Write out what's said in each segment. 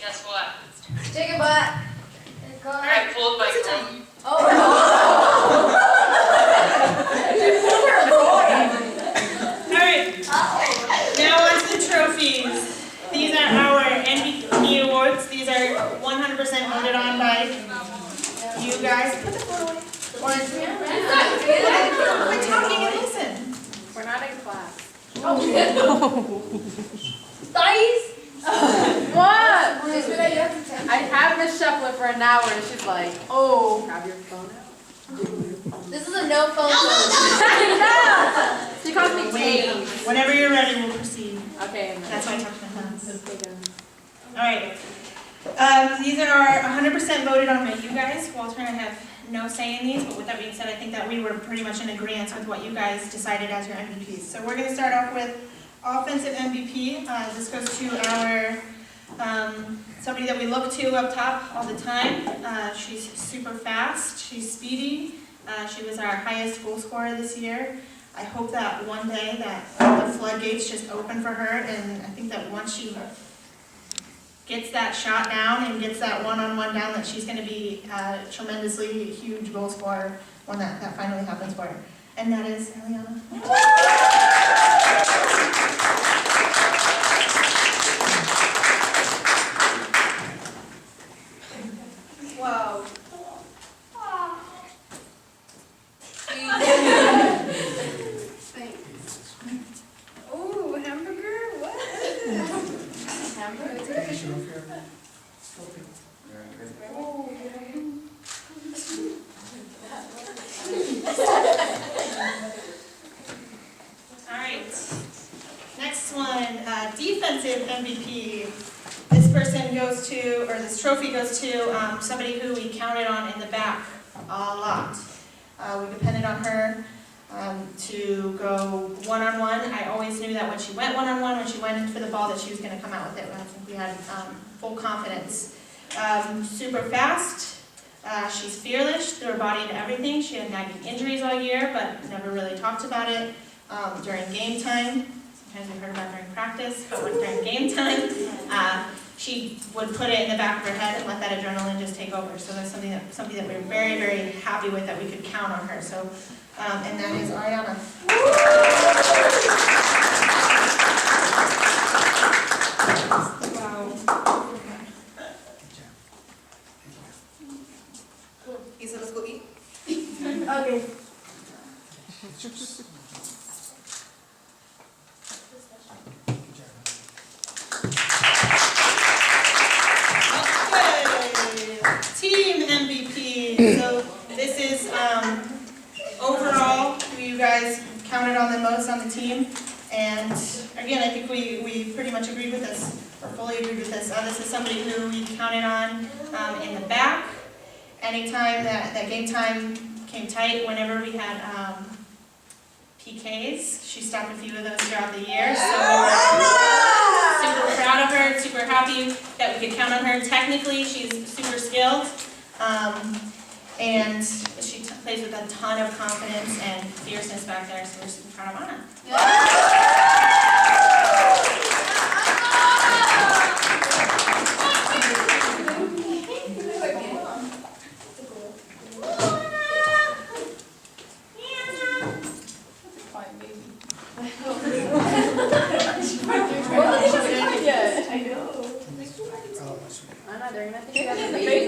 Guess what? Take a butt. I pulled my phone. Oh Alright, now on to the trophies. These are our MVP awards. These are 100% voted on by you guys. Put the phone away. Quit talking and listen. We're not in class. Dice. What? I have Miss Shepler for an hour and she's like, oh, grab your phone out. This is a no phone No! She calls me Tate. Whenever you're ready, we'll proceed. Okay. That's why I talked to my Alright. These are 100% voted on by you guys. Walter and I have no say in these, but with that being said, I think that we were pretty much in agreement with what you guys decided as your MVPs. So we're going to start off with offensive MVP. This goes to our somebody that we look to up top all the time. She's super fast. She's speedy. She was our highest goal scorer this year. I hope that one day that the floodgates just open for her, and I think that once she gets that shot down and gets that one-on-one down, that she's going to be a tremendously huge goal scorer when that finally happens for her. And that is Eliana. Wow. Ooh, hamburger? What? Hamburger? Alright, next one, defensive MVP. This person goes to, or this trophy goes to somebody who we counted on in the back a lot. We depended on her to go one-on-one. I always knew that when she went one-on-one, when she went in for the ball, that she was going to come out with it. I think we had full confidence. Super fast. She's fearless, threw her body into everything. She had nagging injuries all year, but never really talked about it during game time. Sometimes we heard about during practice, but when during game time, she would put it in the back of her head and let that adrenaline just take over. So that's something that we were very, very happy with, that we could count on her. So, and that is Ariana. Wow. Isa, let's go eat. Okay. Team MVP. So this is overall who you guys counted on the most on the team. And again, I think we pretty much agreed with this, or fully agreed with this. This is somebody who we counted on in the back. Anytime that game time came tight, whenever we had PKs, she stopped a few of those throughout the year. So super proud of her, super happy that we could count on her. Technically, she's super skilled, and she plays with a ton of confidence and fierceness back there, so we're super proud of Anna. They're gonna think you have a baby.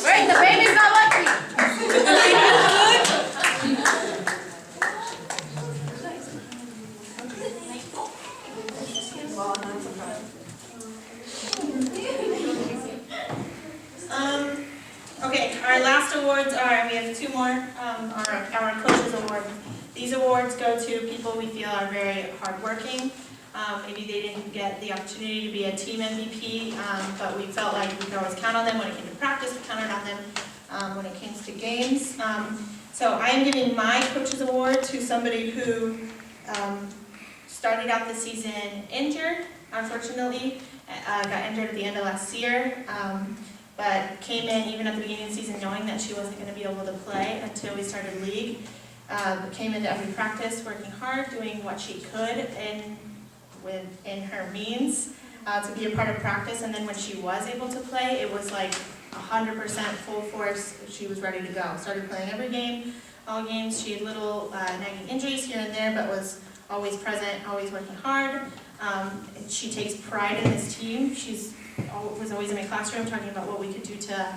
Wait, the baby's not lucky. Okay, our last awards are, we have two more, our Coaches Award. These awards go to people we feel are very hardworking. Maybe they didn't get the opportunity to be a team MVP, but we felt like we could always count on them when it came to practice. We counted on them when it came to games. So I am giving my Coaches Award to somebody who started out the season injured, unfortunately. Got injured at the end of last year, but came in even at the beginning of the season knowing that she wasn't going to be able to play until we started league. came into every practice working hard, doing what she could in her means to be a part of practice. And then when she was able to play, it was like 100% full force. She was ready to go. Started playing every game, all games. She had little nagging injuries here and there, but was always present, always working hard. She takes pride in this team. Was always in my classroom talking about what we could do to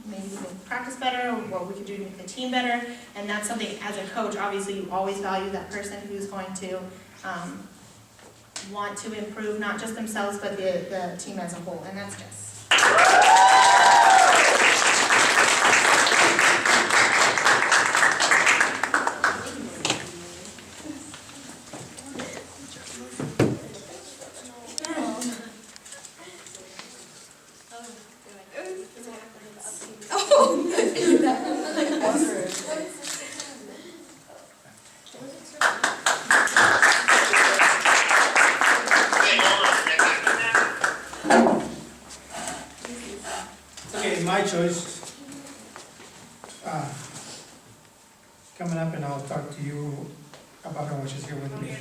maybe make practice better, or what we could do to make the team better. And that's something, as a coach, obviously you always value that person who's going to want to improve not just themselves, but the team as a whole, and that's Jess. Okay, my choice. Coming up, and I'll talk to you about her when she's here with me,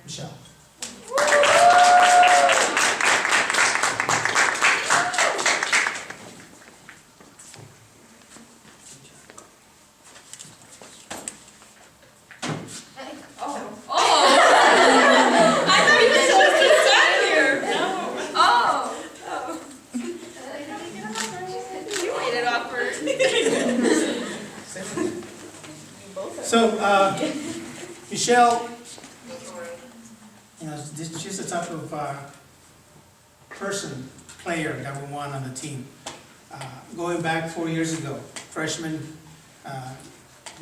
Michelle. So, Michelle, she's the type of player that we want on the team. Going back 4 years ago, freshman,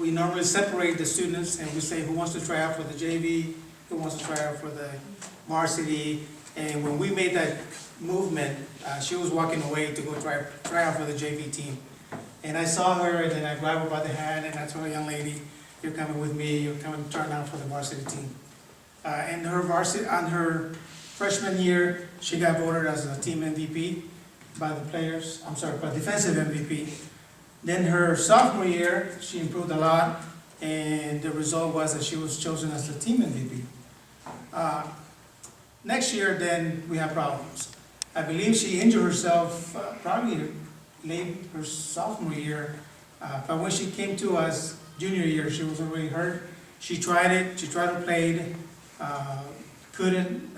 we normally separate the students and we say who wants to try out for the JV, who wants to try out for the varsity. And when we made that movement, she was walking away to go try out for the JV team. And I saw her, and then I grabbed her by the hand, and I told her, young lady, you're coming with me, you're coming to turn out for the varsity team. And on her freshman year, she got voted as a team MVP by the players, by defensive MVP. Then her sophomore year, she improved a lot, and the result was that she was chosen as the team MVP. Next year, then, we have problems. I believe she injured herself probably late her sophomore year, but when she came to us junior year, she was already hurt. She tried to play it, couldn't.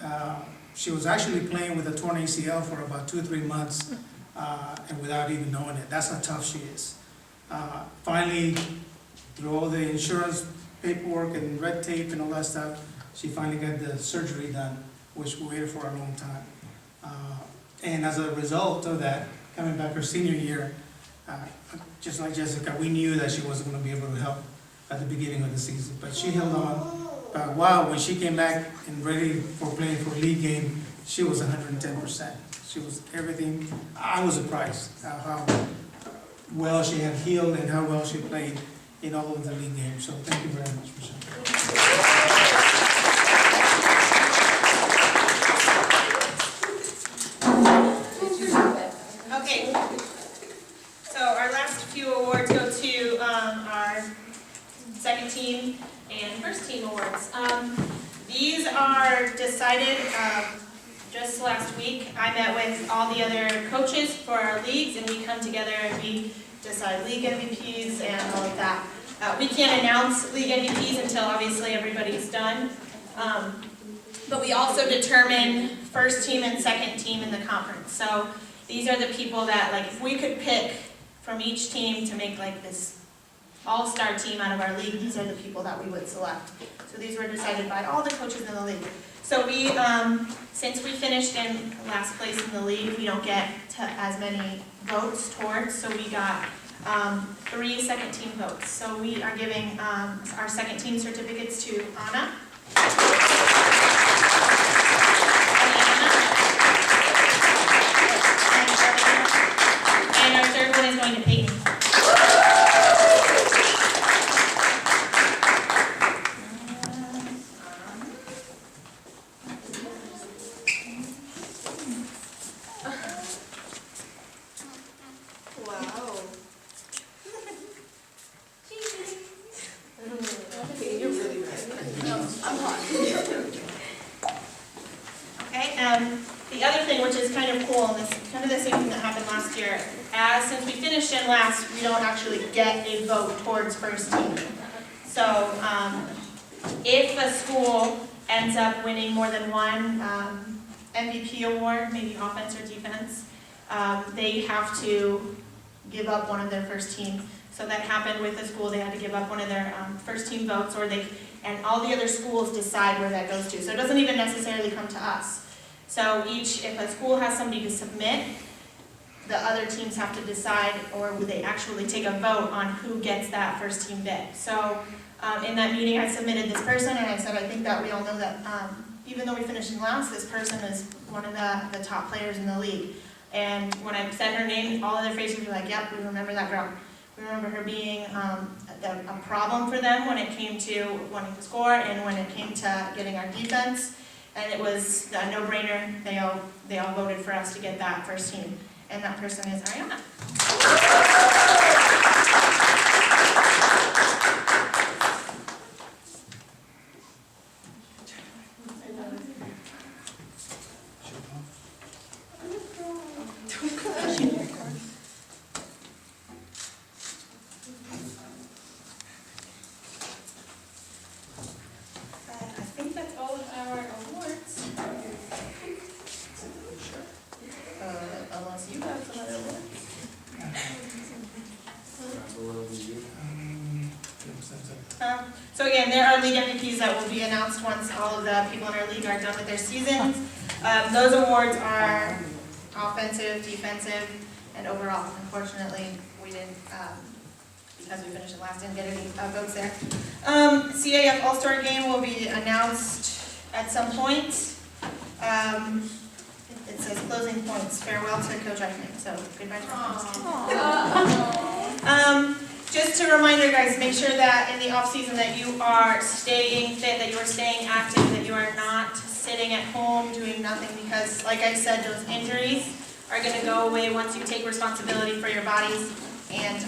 She was actually playing with a torn ACL for about 2 or 3 months, and without even knowing it. That's how tough she is. Finally, through all the insurance paperwork and red tape and all that stuff, she finally got the surgery done, which we waited for a long time. And as a result of that, coming back her senior year, just like Jessica, we knew that she wasn't going to be able to help at the beginning of the season, but she held on. Wow, when she came back and ready for playing for a league game, she was 110%. She was everything. I was surprised how well she had healed and how well she played in all of the league games. So thank you very much, Michelle. Okay, so our last few awards go to our second team and first team awards. These are decided just last week. I met with all the other coaches for our leagues, and we come together and we decide league MVPs and all of that. We can't announce league MVPs until obviously everybody's done. But we also determine first team and second team in the conference. So these are the people that, like, if we could pick from each team to make like this all-star team out of our league, these are the people that we would select. So these were decided by all the coaches in the league. So we, since we finished in last place in the league, we don't get as many votes towards, so we got 3 second team votes. So we are giving our second team certificates to Anna. And our third one is going to Peyton. Wow. Okay, the other thing, which is kind of cool, and this kind of the same thing that happened last year, since we finished in last, we don't actually get a vote towards first team. So, if a school ends up winning more than one MVP award, maybe offense or defense, they have to give up one of their first team. So that happened with the school, they had to give up one of their first team votes, and all the other schools decide where that goes to. So it doesn't even necessarily come to us. So if a school has somebody to submit, the other teams have to decide, or would they actually take a vote on who gets that first team bid. So in that meeting, I submitted this person, and I said, I think that we all know that even though we finished in last, this person is one of the top players in the league. And when I said her name, all of their faces were like, yep, we remember that girl. We remember her being a problem for them when it came to wanting to score and when it came to getting our defense. And it was a no-brainer. They all voted for us to get that first team. And that person is Ariana. I think that's all of our awards. Unless you have some other awards. So again, there are league MVPs that will be announced once all of the people in our league are done with their seasons. Those awards are offensive, defensive, and overall. Unfortunately, we didn't, because we finished it last, didn't get any votes there. CAF All-Star Game will be announced at some point. It says closing points, farewell to Coach Eichmann, so goodbye to our coach. Just a reminder, guys, make sure that in the off-season that you are staying fit, that you are staying active, that you are not sitting at home doing nothing, because like I said, those injuries are going to go away once you take responsibility for your bodies and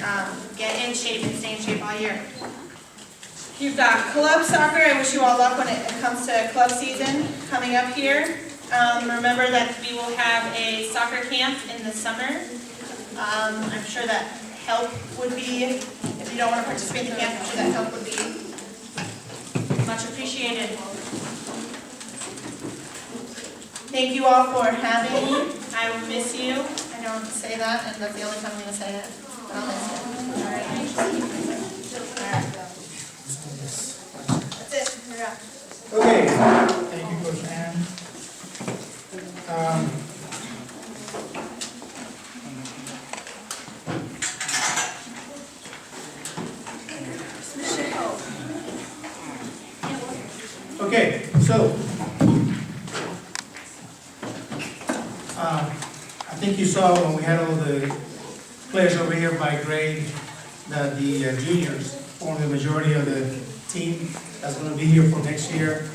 get in shape and stay in shape all year. You've got club soccer. I wish you all luck when it comes to club season coming up here. Remember that we will have a soccer camp in the summer. I'm sure that help would be, if you don't want to participate in the camp, I'm sure that help would be much appreciated. Thank you all for having me. I will miss you. I don't say that, and that's the only time I'm going to say it. But I'll miss you. All right. All right. That's it. You're up. Okay, thank you, Coach Ann. Okay, so I think you saw when we had all the players over here by grade that the juniors form the majority of the team that's going to be here for next year.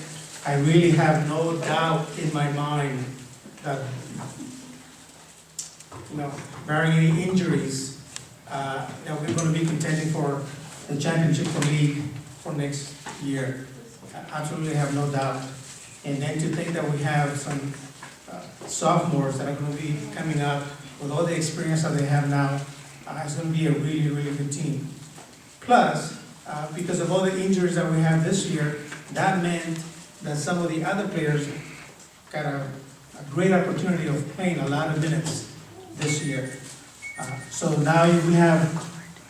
I really have no doubt in my mind that, barring any injuries, that we're going to be contending for the championship for league for next year. I absolutely have no doubt. And then to think that we have some sophomores that are going to be coming up with all the experience that they have now, it's going to be a really, really good team. Plus, because of all the injuries that we have this year, that meant that some of the other players got a great opportunity of playing a lot of minutes this year. So now we have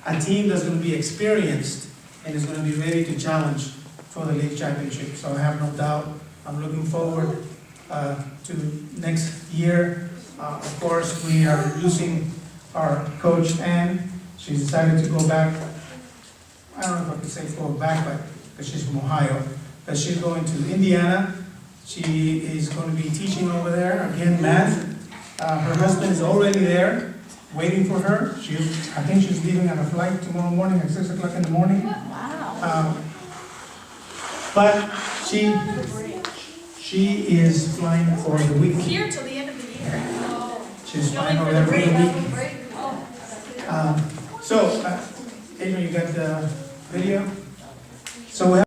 a team that's going to be experienced and is going to be ready to challenge for the league championship. So I have no doubt. I'm looking forward to next year. Of course, we are losing our coach, Ann. She's decided to go back. I don't know if I could say go back, but because she's from Ohio. But she's going to Indiana. She is going to be teaching over there, again, math. Her husband is already there, waiting for her. I think she's leaving on a flight tomorrow morning at 6 o'clock in the morning. Wow. But she is flying for the week. Here till the end of the year. She's flying over there for the week. So, Adrian, you got the video? So we have